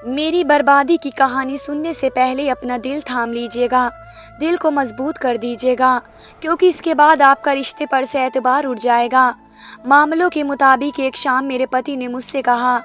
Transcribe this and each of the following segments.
मेरी बर्बादी की कहानी सुनने से पहले अपना दिल थाम लीजिएगा, दिल को मजबूत कर दीजिएगा, क्योंकि इसके बाद आपका रिश्ते पर से एतबार उठ जाएगा। मामलों के मुताबिक एक शाम मेरे पति ने मुझसे कहा,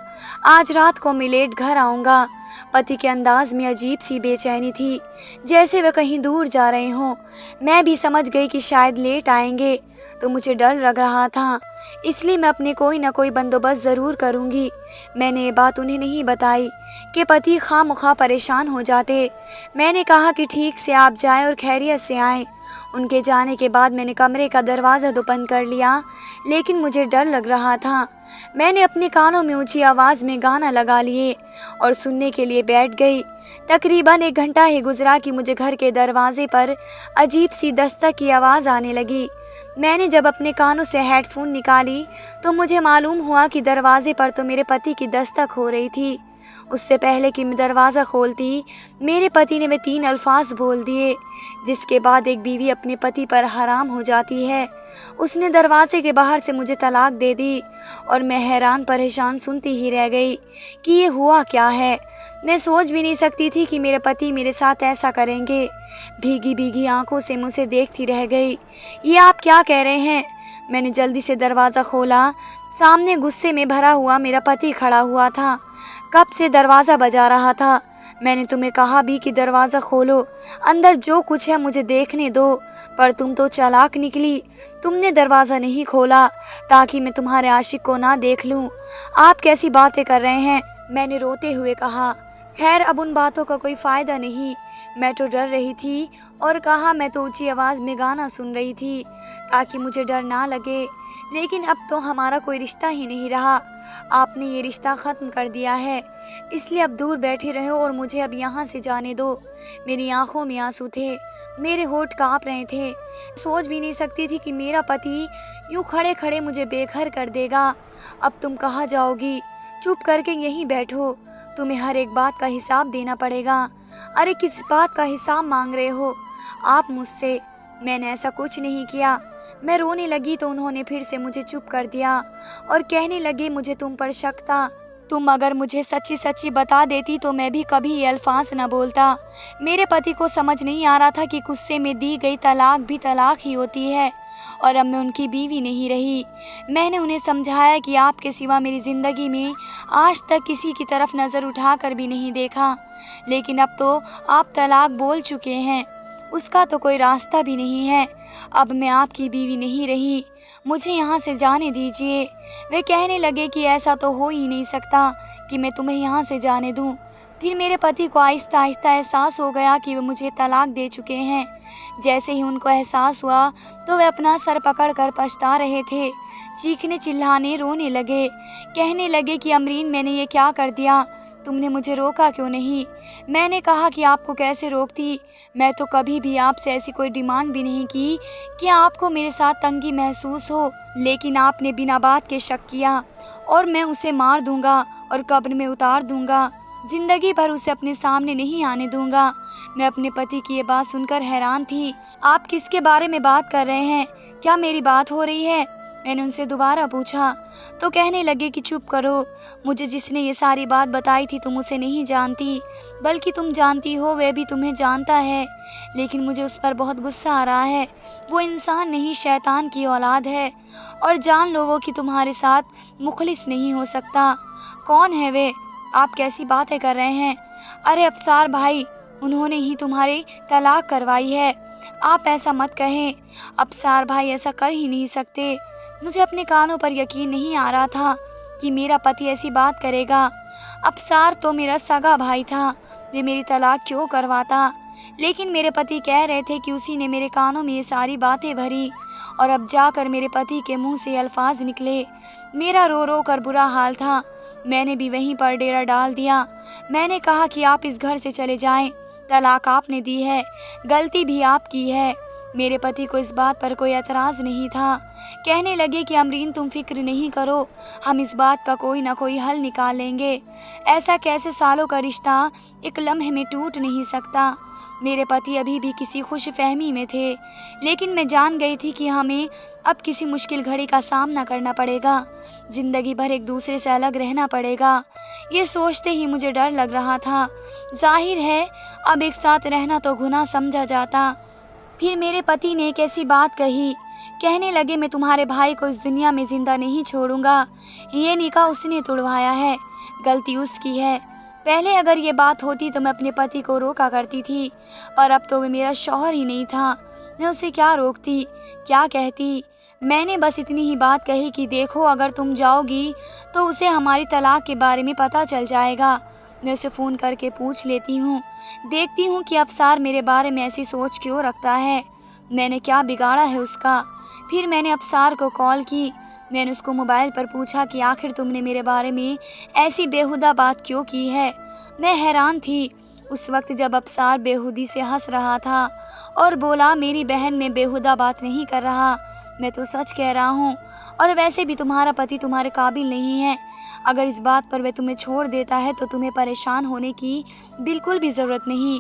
आज रात को मैं लेट घर आऊँगा। पति के अंदाज में अजीब सी बेचैनी थी, जैसे वह कहीं दूर जा रहे हों। मैं भी समझ गई कि शायद लेट आएंगे, तो मुझे डर लग रहा था, इसलिए मैं अपने कोई ना कोई बंदोबस्त ज़रूर करूँगी। मैंने ये बात उन्हें नहीं बताई कि पति खामख्वाह परेशान हो जाते। मैंने कहा कि ठीक से आप जाएं और खैरियत से आएं। उनके जाने के बाद मैंने कमरे का दरवाज़ा तो बंद कर लिया, लेकिन मुझे डर लग रहा था। मैंने अपने कानों में ऊंची आवाज़ में गाना लगा लिए और सुनने के लिए बैठ गई। तकरीबन 1 घंटा ही गुजरा कि मुझे घर के दरवाजे पर अजीब सी दस्तक की आवाज़ आने लगी। मैंने जब अपने कानों से हेडफोन निकाली तो मुझे मालूम हुआ कि दरवाजे पर तो मेरे पति की दस्तक हो रही थी। उससे पहले कि मैं दरवाज़ा खोलती, मेरे पति ने वे 3 अल्फाज बोल दिए, जिसके बाद एक बीवी अपने पति पर हराम हो जाती है। उसने दरवाजे के बाहर से मुझे तलाक दे दी और मैं हैरान परेशान सुनती ही रह गई कि ये हुआ क्या है। मैं सोच भी नहीं सकती थी कि मेरे पति मेरे साथ ऐसा करेंगे। भीगी भीगी आंखों से मुझे देखती रह गई। ये आप क्या कह रहे हैं? मैंने जल्दी से दरवाज़ा खोला। सामने गुस्से में भरा हुआ मेरा पति खड़ा हुआ था। कब से दरवाज़ा बजा रहा था। मैंने तुम्हें कहा भी कि दरवाज़ा खोलो, अंदर जो कुछ है मुझे देखने दो, पर तुम तो चालाक निकली। तुमने दरवाज़ा नहीं खोला ताकि मैं तुम्हारे आशिक को ना देख लूँ। आप कैसी बातें कर रहे हैं? मैंने रोते हुए कहा। खैर, अब उन बातों का कोई फ़ायदा नहीं। मैं तो डर रही थी और कहा मैं तो ऊंची आवाज़ में गाना सुन रही थी ताकि मुझे डर ना लगे, लेकिन अब तो हमारा कोई रिश्ता ही नहीं रहा। आपने ये रिश्ता ख़त्म कर दिया है, इसलिए अब दूर बैठे रहो और मुझे अब यहाँ से जाने दो। मेरी आंखों में आंसू थे, मेरे होंठ काँप रहे थे। सोच भी नहीं सकती थी कि मेरा पति यूँ खड़े खड़े मुझे बेघर कर देगा। अब तुम कहाँ जाओगी? चुप करके यहीं बैठो, तुम्हें हर एक बात का हिसाब देना पड़ेगा। अरे किस बात का हिसाब मांग रहे हो आप मुझसे? मैंने ऐसा कुछ नहीं किया। मैं रोने लगी तो उन्होंने फिर से मुझे चुप कर दिया और कहने लगे, मुझे तुम पर शक था। तुम अगर मुझे सच्ची सच्ची बता देती तो मैं भी कभी ये अल्फाज न बोलता। मेरे पति को समझ नहीं आ रहा था कि गुस्से में दी गई तलाक भी तलाक ही होती है और अब मैं उनकी बीवी नहीं रही। मैंने उन्हें समझाया कि आपके सिवा मेरी ज़िंदगी में आज तक किसी की तरफ नज़र उठाकर भी नहीं देखा, लेकिन अब तो आप तलाक बोल चुके हैं, उसका तो कोई रास्ता भी नहीं है। अब मैं आपकी बीवी नहीं रही, मुझे यहाँ से जाने दीजिए। वे कहने लगे कि ऐसा तो हो ही नहीं सकता कि मैं तुम्हें यहाँ से जाने दूँ। फिर मेरे पति को आहिस्ता आहिस्ता एहसास हो गया कि वे मुझे तलाक दे चुके हैं। जैसे ही उनको एहसास हुआ तो वे अपना सर पकड़कर पछता रहे थे, चीखने चिल्लाने रोने लगे। कहने लगे कि अमरीन, मैंने ये क्या कर दिया? तुमने मुझे रोका क्यों नहीं? मैंने कहा कि आपको कैसे रोकती, मैं तो कभी भी आपसे ऐसी कोई डिमांड भी नहीं की कि आपको मेरे साथ तंगी महसूस हो, लेकिन आपने बिना बात के शक किया और मैं उसे मार दूंगा और कब्र में उतार दूंगा, जिंदगी भर उसे अपने सामने नहीं आने दूंगा। मैं अपने पति की ये बात सुनकर हैरान थी। आप किसके बारे में बात कर रहे हैं? क्या मेरी बात हो रही है? मैंने उनसे दोबारा पूछा तो कहने लगे कि चुप करो, मुझे जिसने ये सारी बात बताई थी तुम उसे नहीं जानती, बल्कि तुम जानती हो वह भी तुम्हें जानता है, लेकिन मुझे उस पर बहुत गुस्सा आ रहा है। वो इंसान नहीं, शैतान की औलाद है और जान लो वो कि तुम्हारे साथ मुखलिस नहीं हो सकता। कौन है वे? आप कैसी बातें कर रहे हैं? अरे अफसार भाई, उन्होंने ही तुम्हारी तलाक करवाई है। आप ऐसा मत कहें, अफसार भाई ऐसा कर ही नहीं सकते। मुझे अपने कानों पर यकीन नहीं आ रहा था कि मेरा पति ऐसी बात करेगा। अफसार तो मेरा सगा भाई था, वे मेरी तलाक क्यों करवाता? लेकिन मेरे पति कह रहे थे कि उसी ने मेरे कानों में ये सारी बातें भरी और अब जाकर मेरे पति के मुंह से अल्फाज निकले। मेरा रो रो कर बुरा हाल था। मैंने भी वहीं पर डेरा डाल दिया। मैंने कहा कि आप इस घर से चले जाएं, तलाक आपने दी है, गलती भी आपकी है। मेरे पति को इस बात पर कोई एतराज़ नहीं था। कहने लगे कि अमरीन, तुम फिक्र नहीं करो, हम इस बात का कोई ना कोई हल निकाल लेंगे। ऐसा कैसे सालों का रिश्ता एक लम्हे में टूट नहीं सकता। मेरे पति अभी भी किसी खुशफहमी में थे, लेकिन मैं जान गई थी कि हमें अब किसी मुश्किल घड़ी का सामना करना पड़ेगा, जिंदगी भर एक दूसरे से अलग रहना पड़ेगा। ये सोचते ही मुझे डर लग रहा था। जाहिर है अब एक साथ रहना तो गुनाह समझा जाता। फिर मेरे पति ने एक ऐसी बात कही, कहने लगे मैं तुम्हारे भाई को इस दुनिया में जिंदा नहीं छोड़ूंगा। ये निकाह उसने तुड़वाया है, गलती उसकी है। पहले अगर ये बात होती तो मैं अपने पति को रोका करती थी, पर अब तो वो मेरा शौहर ही नहीं था। मैं उसे क्या रोकती, क्या कहती। मैंने बस इतनी ही बात कही कि देखो अगर तुम जाओगी तो उसे हमारी तलाक के बारे में पता चल जाएगा। मैं उसे फ़ोन करके पूछ लेती हूँ, देखती हूँ कि अफसार मेरे बारे में ऐसी सोच क्यों रखता है, मैंने क्या बिगाड़ा है उसका। फिर मैंने अफसार को कॉल की। मैंने उसको मोबाइल पर पूछा कि आखिर तुमने मेरे बारे में ऐसी बेहुदा बात क्यों की है। मैं हैरान थी उस वक्त जब अफसार बेहुदी से हंस रहा था और बोला मेरी बहन में बेहुदा बात नहीं कर रहा, मैं तो सच कह रहा हूँ। और वैसे भी तुम्हारा पति तुम्हारे काबिल नहीं है। अगर इस बात पर वह तुम्हें छोड़ देता है तो तुम्हें परेशान होने की बिल्कुल भी ज़रूरत नहीं।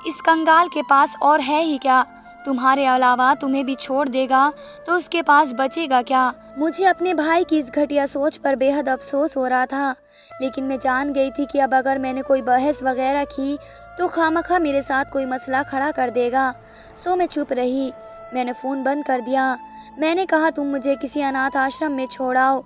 इस कंगाल के पास और है ही क्या, तुम्हारे अलावा तुम्हें भी छोड़ देगा तो उसके पास बचेगा क्या। मुझे अपने भाई की इस घटिया सोच पर बेहद अफसोस हो रहा था, लेकिन मैं जान गई थी कि अब अगर मैंने कोई बहस वगैरह की तो खामखा मेरे साथ कोई मसला खड़ा कर देगा। सो मैं चुप रही। मैंने फ़ोन बंद कर दिया। मैंने कहा तुम मुझे किसी अनाथ आश्रम में छोड़ाओ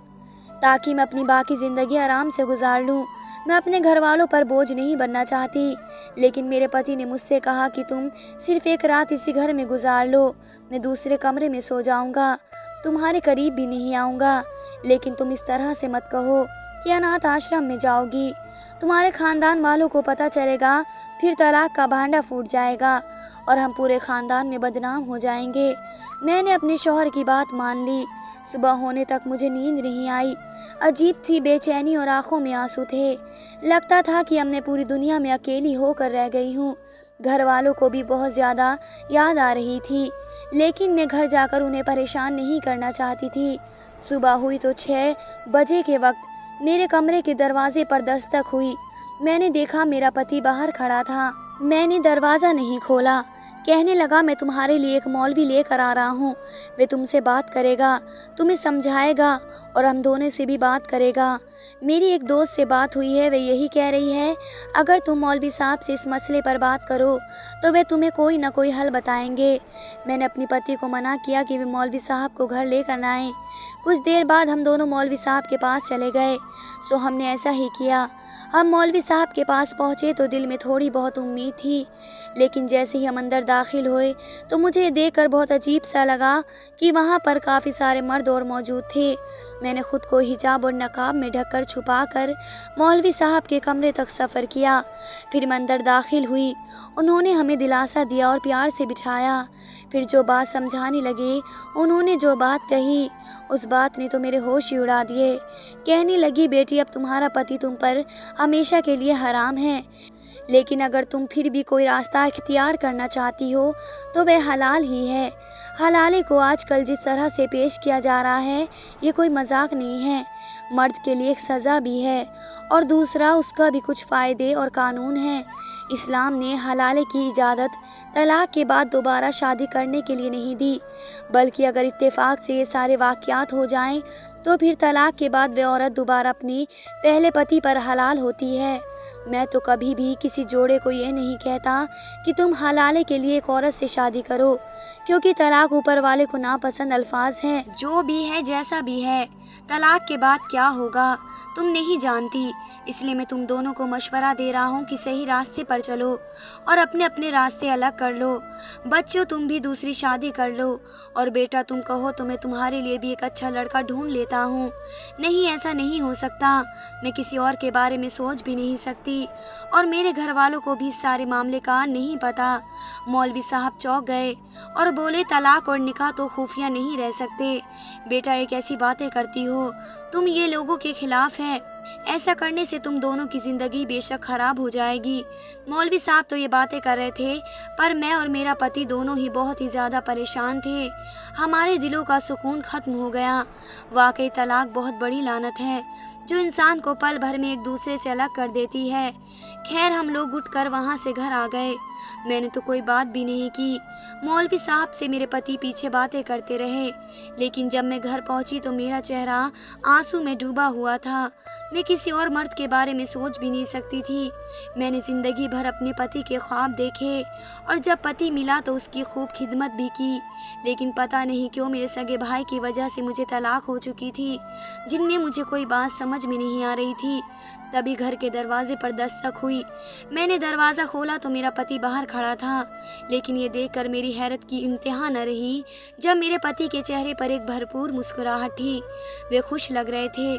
ताकि मैं अपनी बाकी ज़िंदगी आराम से गुजार लूँ। मैं अपने घर वालों पर बोझ नहीं बनना चाहती, लेकिन मेरे पति ने मुझसे कहा कि तुम सिर्फ एक रात इसी घर में गुजार लो, मैं दूसरे कमरे में सो जाऊंगा, तुम्हारे करीब भी नहीं आऊँगा। लेकिन तुम इस तरह से मत कहो कि अनाथ आश्रम में जाओगी, तुम्हारे ख़ानदान वालों को पता चलेगा, फिर तलाक का भांडा फूट जाएगा और हम पूरे ख़ानदान में बदनाम हो जाएंगे। मैंने अपने शौहर की बात मान ली। सुबह होने तक मुझे नींद नहीं आई। अजीब सी बेचैनी और आंखों में आंसू थे। लगता था कि अब मैं पूरी दुनिया में अकेली होकर रह गई हूँ। घर वालों को भी बहुत ज़्यादा याद आ रही थी, लेकिन मैं घर जाकर उन्हें परेशान नहीं करना चाहती थी। सुबह हुई तो 6 बजे के वक्त मेरे कमरे के दरवाजे पर दस्तक हुई। मैंने देखा मेरा पति बाहर खड़ा था। मैंने दरवाज़ा नहीं खोला। कहने लगा मैं तुम्हारे लिए एक मौलवी लेकर आ रहा हूँ, वे तुमसे बात करेगा, तुम्हें समझाएगा और हम दोनों से भी बात करेगा। मेरी एक दोस्त से बात हुई है, वे यही कह रही है अगर तुम मौलवी साहब से इस मसले पर बात करो तो वे तुम्हें कोई ना कोई हल बताएंगे। मैंने अपने पति को मना किया कि वे मौलवी साहब को घर लेकर ना आएँ। कुछ देर बाद हम दोनों मौलवी साहब के पास चले गए। सो हमने ऐसा ही किया। हम मौलवी साहब के पास पहुँचे तो दिल में थोड़ी बहुत उम्मीद थी, लेकिन जैसे ही हम अंदर दाखिल हुए तो मुझे देखकर बहुत अजीब सा लगा कि वहाँ पर काफ़ी सारे मर्द और मौजूद थे। मैंने खुद को हिजाब और नकाब में ढककर छुपाकर मौलवी साहब के कमरे तक सफ़र किया। फिर मैं अंदर दाखिल हुई। उन्होंने हमें दिलासा दिया और प्यार से बिठाया। फिर जो बात समझाने लगे, उन्होंने जो बात कही उस बात ने तो मेरे होश ही उड़ा दिए। कहने लगी बेटी अब तुम्हारा पति तुम पर हमेशा के लिए हराम है, लेकिन अगर तुम फिर भी कोई रास्ता इख्तियार करना चाहती हो तो वह हलाल ही है। हलाले को आजकल जिस तरह से पेश किया जा रहा है ये कोई मजाक नहीं है। मर्द के लिए एक सज़ा भी है और दूसरा उसका भी कुछ फ़ायदे और कानून हैं। इस्लाम ने हलाले की इजाज़त तलाक के बाद दोबारा शादी करने के लिए नहीं दी, बल्कि अगर इत्तेफाक से ये सारे वाक़यात हो जाएं तो फिर तलाक के बाद वह औरत दोबारा अपनी पहले पति पर हलाल होती है। मैं तो कभी भी किसी जोड़े को ये नहीं कहता कि तुम हलाले के लिए एक औरत से शादी करो, क्योंकि तलाक ऊपर वाले को नापसंद अल्फाज हैं। जो भी है जैसा भी है, तलाक के बाद क्या होगा तुम नहीं जानती, इसलिए मैं तुम दोनों को मशवरा दे रहा हूँ कि सही रास्ते पर चलो और अपने अपने रास्ते अलग कर लो। बच्चों तुम भी दूसरी शादी कर लो, और बेटा तुम कहो तो मैं तुम्हारे लिए भी एक अच्छा लड़का ढूंढ लेता हूँ। नहीं ऐसा नहीं हो सकता, मैं किसी और के बारे में सोच भी नहीं सकती और मेरे घर वालों को भी इस सारे मामले का नहीं पता। मौलवी साहब चौंक गए और बोले तलाक और निकाह तो खुफिया नहीं रह सकते। बेटा एक ऐसी बातें करती हो, तुम ये लोगों के खिलाफ है। ऐसा करने से तुम दोनों की ज़िंदगी बेशक ख़राब हो जाएगी। मौलवी साहब तो ये बातें कर रहे थे, पर मैं और मेरा पति दोनों ही बहुत ही ज़्यादा परेशान थे। हमारे दिलों का सुकून ख़त्म हो गया। वाकई तलाक बहुत बड़ी लानत है जो इंसान को पल भर में एक दूसरे से अलग कर देती है। खैर, हम लोग उठकर वहाँ से घर आ गए। मैंने तो कोई बात भी नहीं की। मौलवी साहब से मेरे पति पीछे बातें करते रहे, लेकिन जब मैं घर पहुंची तो मेरा चेहरा आंसू में डूबा हुआ था। मैं किसी और मर्द के बारे में सोच भी नहीं सकती थी। मैंने ज़िंदगी भर अपने पति के ख्वाब देखे और जब पति मिला तो उसकी खूब खिदमत भी की, लेकिन पता नहीं क्यों मेरे सगे भाई की वजह से मुझे तलाक हो चुकी थी, जिनमें मुझे कोई बात समझ में नहीं आ रही थी। तभी घर के दरवाजे पर दस्तक हुई। मैंने दरवाज़ा खोला तो मेरा पति बाहर खड़ा था, लेकिन ये देखकर मेरी हैरत की इंतहा न रही जब मेरे पति के चेहरे पर एक भरपूर मुस्कुराहट थी। वे खुश लग रहे थे।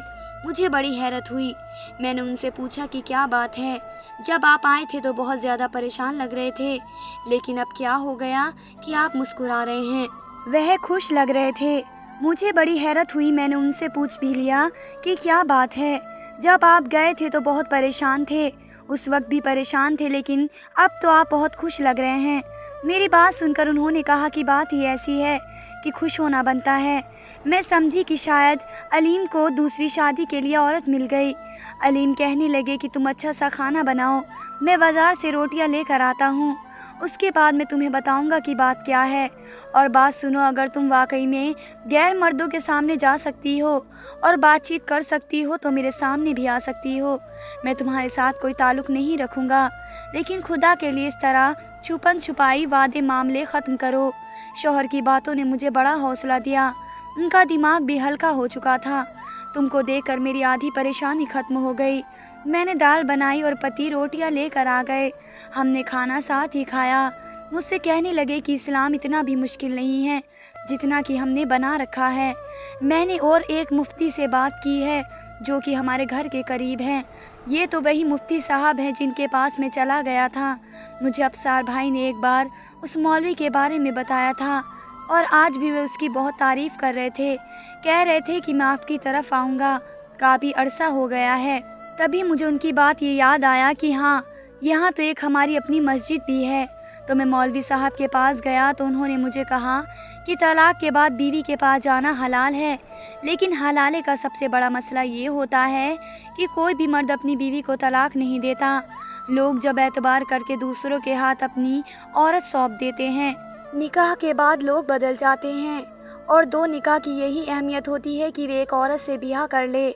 मुझे बड़ी हैरत हुई। मैंने उनसे पूछा कि क्या बात है। जब आप आए थे तो बहुत ज़्यादा परेशान लग रहे थे, लेकिन अब क्या हो गया कि आप मुस्कुरा रहे हैं। वह खुश लग रहे थे। मुझे बड़ी हैरत हुई। मैंने उनसे पूछ भी लिया कि क्या बात है। जब आप गए थे तो बहुत परेशान थे, उस वक्त भी परेशान थे, लेकिन अब तो आप बहुत खुश लग रहे हैं। मेरी बात सुनकर उन्होंने कहा कि बात ही ऐसी है कि खुश होना बनता है। मैं समझी कि शायद अलीम को दूसरी शादी के लिए औरत मिल गई। अलीम कहने लगे कि तुम अच्छा सा खाना बनाओ, मैं बाज़ार से रोटियां लेकर आता हूँ, उसके बाद मैं तुम्हें बताऊंगा कि बात क्या है। और बात सुनो, अगर तुम वाकई में गैर मर्दों के सामने जा सकती हो और बातचीत कर सकती हो तो मेरे सामने भी आ सकती हो। मैं तुम्हारे साथ कोई ताल्लुक़ नहीं रखूँगा, लेकिन खुदा के लिए इस तरह छुपन छुपाई वादे मामले ख़त्म करो। शौहर की बातों ने मुझे बड़ा हौसला दिया। उनका दिमाग भी हल्का हो चुका था। तुमको देखकर मेरी आधी परेशानी ख़त्म हो गई। मैंने दाल बनाई और पति रोटियां लेकर आ गए। हमने खाना साथ ही खाया। मुझसे कहने लगे कि इस्लाम इतना भी मुश्किल नहीं है जितना कि हमने बना रखा है। मैंने और एक मुफ्ती से बात की है जो कि हमारे घर के करीब हैं। ये तो वही मुफ्ती साहब हैं जिनके पास मैं चला गया था। मुझे अफसार भाई ने एक बार उस मौलवी के बारे में बताया था और आज भी वे उसकी बहुत तारीफ़ कर रहे थे। कह रहे थे कि मैं आपकी तरफ आऊँगा, काफ़ी अरसा हो गया है। तभी मुझे उनकी बात ये याद आया कि हाँ, यहाँ तो एक हमारी अपनी मस्जिद भी है। तो मैं मौलवी साहब के पास गया तो उन्होंने मुझे कहा कि तलाक के बाद बीवी के पास जाना हलाल है, लेकिन हलाले का सबसे बड़ा मसला ये होता है कि कोई भी मर्द अपनी बीवी को तलाक नहीं देता। लोग जब एतबार करके दूसरों के हाथ अपनी औरत सौंप देते हैं, निकाह के बाद लोग बदल जाते हैं और दो निकाह की यही अहमियत होती है कि वे एक औरत से ब्याह कर ले,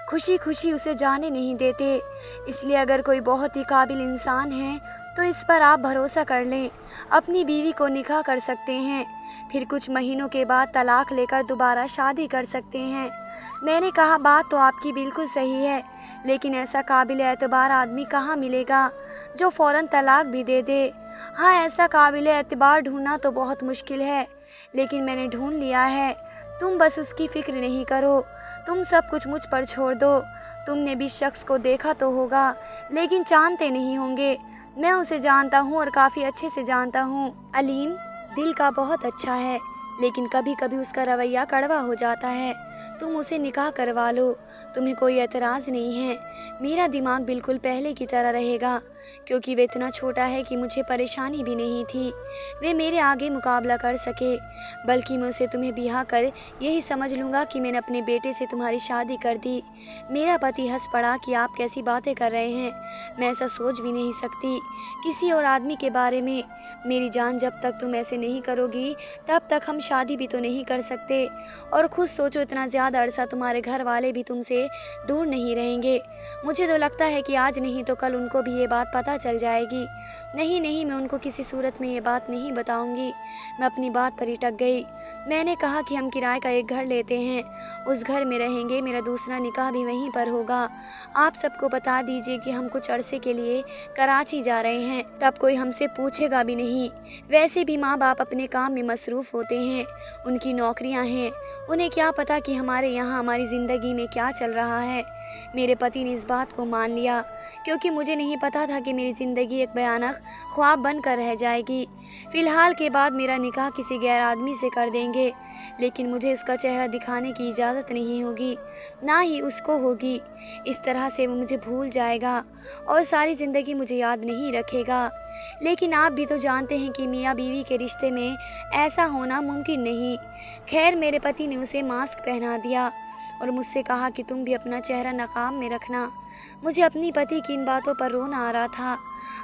खुशी खुशी उसे जाने नहीं देते। इसलिए अगर कोई बहुत ही काबिल इंसान है तो इस पर आप भरोसा कर लें, अपनी बीवी को निकाह कर सकते हैं, फिर कुछ महीनों के बाद तलाक लेकर दोबारा शादी कर सकते हैं। मैंने कहा बात तो आपकी बिल्कुल सही है, लेकिन ऐसा काबिल एतबार आदमी कहाँ मिलेगा जो फ़ौरन तलाक भी दे दे। हाँ, ऐसा काबिल एतबार ढूंढना तो बहुत मुश्किल है, लेकिन मैंने ढूंढ लिया है। तुम बस उसकी फ़िक्र नहीं करो, तुम सब कुछ मुझ पर छोड़ दो। तुमने भी शख्स को देखा तो होगा, लेकिन जानते नहीं होंगे। मैं उसे जानता हूँ और काफ़ी अच्छे से जानता हूँ। अलीम दिल का बहुत अच्छा है, लेकिन कभी कभी उसका रवैया कड़वा हो जाता है। तुम उसे निकाह करवा लो, तुम्हें कोई एतराज़ नहीं है। मेरा दिमाग बिल्कुल पहले की तरह रहेगा, क्योंकि वे इतना छोटा है कि मुझे परेशानी भी नहीं थी वे मेरे आगे मुकाबला कर सके। बल्कि मैं उसे तुम्हें ब्याह कर यही समझ लूँगा कि मैंने अपने बेटे से तुम्हारी शादी कर दी। मेरा पति हंस पड़ा कि आप कैसी बातें कर रहे हैं, मैं ऐसा सोच भी नहीं सकती किसी और आदमी के बारे में। मेरी जान, जब तक तुम ऐसे नहीं करोगी तब तक हम शादी भी तो नहीं कर सकते। और खुद सोचो, इतना ज़्यादा अरसा तुम्हारे घर वाले भी तुमसे दूर नहीं रहेंगे। मुझे तो लगता है कि आज नहीं तो कल उनको भी ये बात पता चल जाएगी। नहीं नहीं, मैं उनको किसी सूरत में ये बात नहीं बताऊंगी। मैं अपनी बात पर ही अटक गई। मैंने कहा कि हम किराए का एक घर लेते हैं, उस घर में रहेंगे, मेरा दूसरा निकाह भी वहीं पर होगा। आप सबको बता दीजिए कि हम कुछ अरसे के लिए कराची जा रहे हैं, तब कोई हमसे पूछेगा भी नहीं। वैसे भी माँ बाप अपने काम में मसरूफ़ होते हैं, उनकी नौकरियां हैं, उन्हें क्या पता कि हमारे यहाँ हमारी ज़िंदगी में क्या चल रहा है। मेरे पति ने इस बात को मान लिया, क्योंकि मुझे नहीं पता था कि मेरी ज़िंदगी एक भयानक ख्वाब बनकर रह जाएगी। फ़िलहाल के बाद मेरा निकाह किसी गैर आदमी से कर देंगे, लेकिन मुझे उसका चेहरा दिखाने की इजाज़त नहीं होगी, ना ही उसको होगी। इस तरह से वो मुझे भूल जाएगा और सारी ज़िंदगी मुझे याद नहीं रखेगा। लेकिन आप भी तो जानते हैं कि मियाँ बीवी के रिश्ते में ऐसा होना मुमकिन नहीं। खैर, मेरे पति ने उसे मास्क पहना दिया और मुझसे कहा कि तुम भी अपना चेहरा नकाब में रखना। मुझे अपनी पति की इन बातों पर रोना आ रहा था।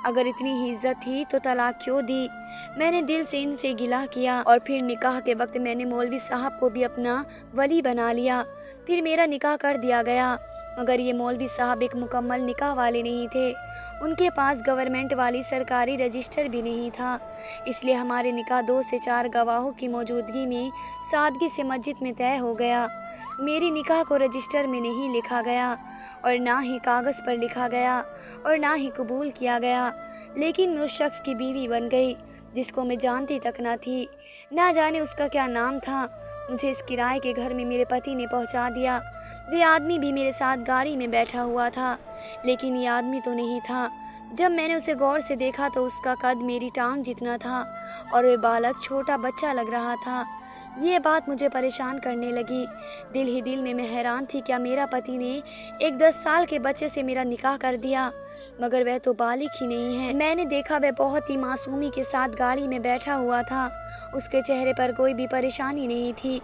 अगर इतनी ही इज्जत थी तो तलाक क्यों दी। मैंने दिल से इनसे गिला किया और फिर निकाह के वक्त मैंने मौलवी साहब को भी अपना वली बना लिया। फिर मेरा निकाह कर दिया गया, मगर ये मौलवी साहब एक मुकम्मल निकाह वाले नहीं थे। उनके पास गवर्नमेंट वाली सरकारी रजिस्टर भी नहीं था। इसलिए हमारे निकाह 2 से 4 गवाहों की मौजूदगी में सादगी से मस्जिद में तय हो गया। मेरी निकाह को रजिस्टर में नहीं लिखा गया और ना ही कागज़ पर लिखा गया और ना ही कबूल किया गया, लेकिन मैं उस शख्स की बीवी बन गई जिसको मैं जानती तक ना थी। ना जाने उसका क्या नाम था। मुझे इस किराए के घर में मेरे पति ने पहुंचा दिया। वे आदमी भी मेरे साथ गाड़ी में बैठा हुआ था, लेकिन ये आदमी तो नहीं था। जब मैंने उसे गौर से देखा तो उसका कद मेरी टांग जितना था और वह बालक छोटा बच्चा लग रहा था। ये बात मुझे परेशान करने लगी। दिल ही दिल में मैं हैरान थी, क्या मेरा पति ने एक 10 साल के बच्चे से मेरा निकाह कर दिया, मगर वह तो बालिग ही नहीं है। मैंने देखा वह बहुत ही मासूमी के साथ गाड़ी में बैठा हुआ था। उसके चेहरे पर कोई भी परेशानी नहीं थी।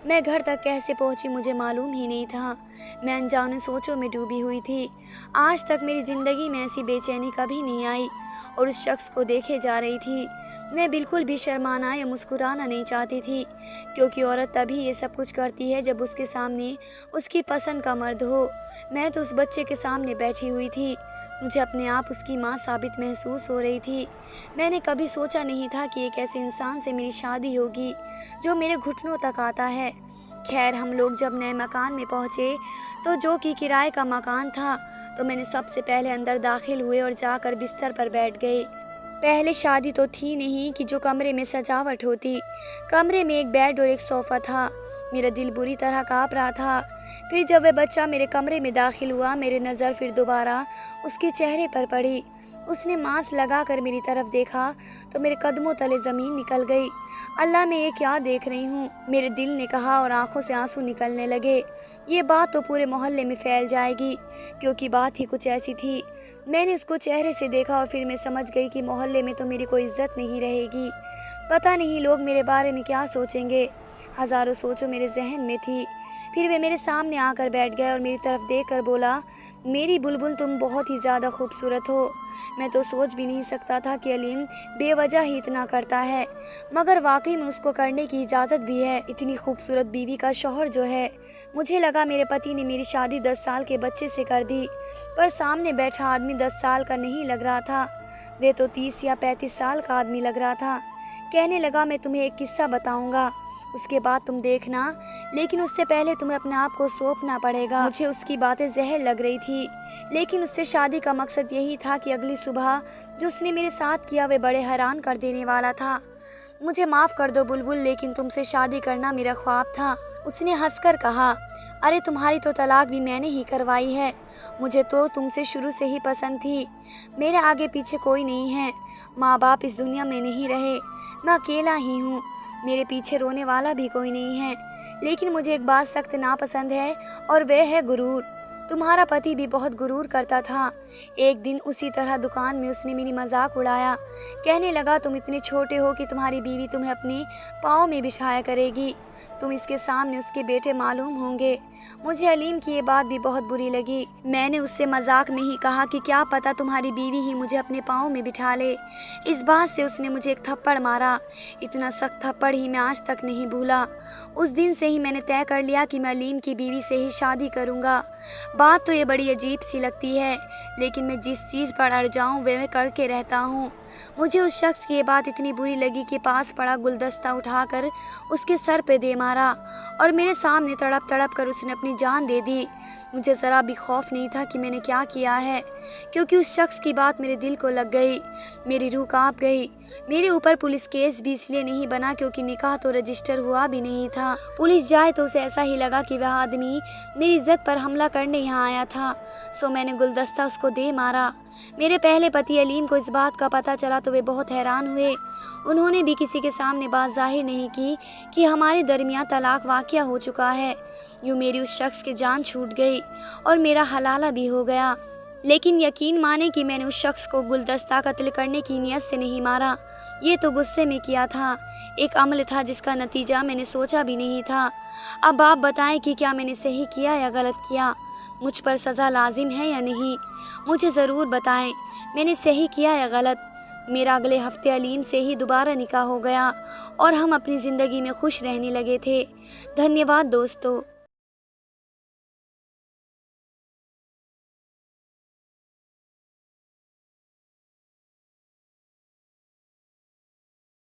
मैं घर तक कैसे पहुंची मुझे मालूम ही नहीं था। मैं अनजाने सोचों में डूबी हुई थी। आज तक मेरी ज़िंदगी में ऐसी बेचैनी कभी नहीं आई और उस शख्स को देखे जा रही थी। मैं बिल्कुल भी शर्माना या मुस्कुराना नहीं चाहती थी, क्योंकि औरत तभी ये सब कुछ करती है जब उसके सामने उसकी पसंद का मर्द हो। मैं तो उस बच्चे के सामने बैठी हुई थी। मुझे अपने आप उसकी माँ साबित महसूस हो रही थी। मैंने कभी सोचा नहीं था कि एक ऐसे इंसान से मेरी शादी होगी जो मेरे घुटनों तक आता है। खैर, हम लोग जब नए मकान में पहुँचे तो जो कि किराए का मकान था, तो मैंने सबसे पहले अंदर दाखिल हुए और जाकर बिस्तर पर बैठ गई। पहले शादी तो थी नहीं कि जो कमरे में सजावट होती। कमरे में एक बेड और एक सोफ़ा था। मेरा दिल बुरी तरह काँप रहा था। फिर जब वह बच्चा मेरे कमरे में दाखिल हुआ, मेरी नज़र फिर दोबारा उसके चेहरे पर पड़ी। उसने मांस लगाकर मेरी तरफ देखा तो मेरे कदमों तले ज़मीन निकल गई। अल्लाह, मैं ये क्या देख रही हूँ, मेरे दिल ने कहा और आंखों से आंसू निकलने लगे। ये बात तो पूरे मोहल्ले में फैल जाएगी, क्योंकि बात ही कुछ ऐसी थी। मैंने उसको चेहरे से देखा और फिर मैं समझ गई कि मोहल्ले में तो मेरी कोई इज्जत नहीं रहेगी। पता नहीं लोग मेरे बारे में क्या सोचेंगे। हज़ारों सोचों मेरे जहन में थी। फिर वे मेरे सामने आकर बैठ गए और मेरी तरफ देखकर बोला, मेरी बुलबुल, तुम बहुत ही ज़्यादा खूबसूरत हो। मैं तो सोच भी नहीं सकता था कि अलीम बेवजह ही इतना करता है, मगर वाकई में उसको करने की इजाज़त भी है। इतनी खूबसूरत बीवी का शौहर जो है। मुझे लगा मेरे पति ने मेरी शादी 10 साल के बच्चे से कर दी, पर सामने बैठा आदमी 10 साल का नहीं लग रहा था। वे तो 30 या 35 साल का आदमी लग रहा था। कहने लगा, मैं तुम्हें एक किस्सा बताऊंगा, उसके बाद तुम देखना, लेकिन उससे पहले तुम्हें अपने आप को सौंपना पड़ेगा। मुझे उसकी बातें जहर लग रही थी, लेकिन उससे शादी का मकसद यही था कि अगली सुबह जो उसने मेरे साथ किया वे बड़े हैरान कर देने वाला था। मुझे माफ़ कर दो बुलबुल, लेकिन तुमसे शादी करना मेरा ख्वाब था। उसने हंसकर कहा, अरे तुम्हारी तो तलाक भी मैंने ही करवाई है। मुझे तो तुमसे शुरू से ही पसंद थी। मेरे आगे पीछे कोई नहीं है। माँ बाप इस दुनिया में नहीं रहे, मैं अकेला ही हूँ। मेरे पीछे रोने वाला भी कोई नहीं है। लेकिन मुझे एक बात सख्त नापसंद है और वह है गुरूर। तुम्हारा पति भी बहुत गुरूर करता था। एक दिन उसी तरह दुकान में उसने मेरी मजाक उड़ाया। कहने लगा, तुम इतने छोटे हो कि तुम्हारी बीवी तुम्हें अपने पाँव में बिछाया करेगी। तुम इसके सामने उसके बेटे मालूम होंगे। मुझे अलीम की ये बात भी बहुत बुरी लगी। मैंने उससे मजाक में ही कहा कि क्या पता तुम्हारी बीवी ही मुझे अपने पाँव में बिठा ले। इस बात से उसने मुझे एक थप्पड़ मारा। इतना सख्त थप्पड़ ही मैं आज तक नहीं भूला। उस दिन से ही मैंने तय कर लिया कि मैं अलीम की बीवी से ही शादी करूँगा। बात तो ये बड़ी अजीब सी लगती है, लेकिन मैं जिस चीज़ पर अड़ जाऊँ वे मैं करके रहता हूँ। मुझे उस शख्स की ये बात इतनी बुरी लगी कि पास पड़ा गुलदस्ता उठाकर उसके सर पे दे मारा और मेरे सामने तड़प तड़प कर उसने अपनी जान दे दी। मुझे ज़रा भी खौफ नहीं था कि मैंने क्या किया है, क्योंकि उस शख्स की बात मेरे दिल को लग गई। मेरी रूह काँप गई। मेरे ऊपर पुलिस केस भी इसलिए नहीं बना क्योंकि निकाह तो रजिस्टर हुआ भी नहीं था। पुलिस जाए तो उसे ऐसा ही लगा कि वह आदमी मेरी इज्जत पर हमला करने यहाँ आया था। सो मैंने गुलदस्ता उसको दे मारा। मेरे पहले पति अलीम को इस बात का पता चला तो वे बहुत हैरान हुए। उन्होंने भी किसी के सामने बात जाहिर नहीं की कि हमारे दरमियान तलाक वाक़या हो चुका है। यूँ मेरी उस शख्स की जान छूट गई और मेरा हलाला भी हो गया। लेकिन यकीन माने कि मैंने उस शख्स को गुलदस्ता कत्ल करने की नीयत से नहीं मारा। ये तो गुस्से में किया था। एक अमल था जिसका नतीजा मैंने सोचा भी नहीं था। अब आप बताएं कि क्या मैंने सही किया या गलत किया? मुझ पर सज़ा लाजिम है या नहीं? मुझे ज़रूर बताएं, मैंने सही किया या गलत? मेरा अगले हफ्ते अलीम से ही दोबारा निकाह हो गया और हम अपनी ज़िंदगी में खुश रहने लगे थे। धन्यवाद दोस्तों।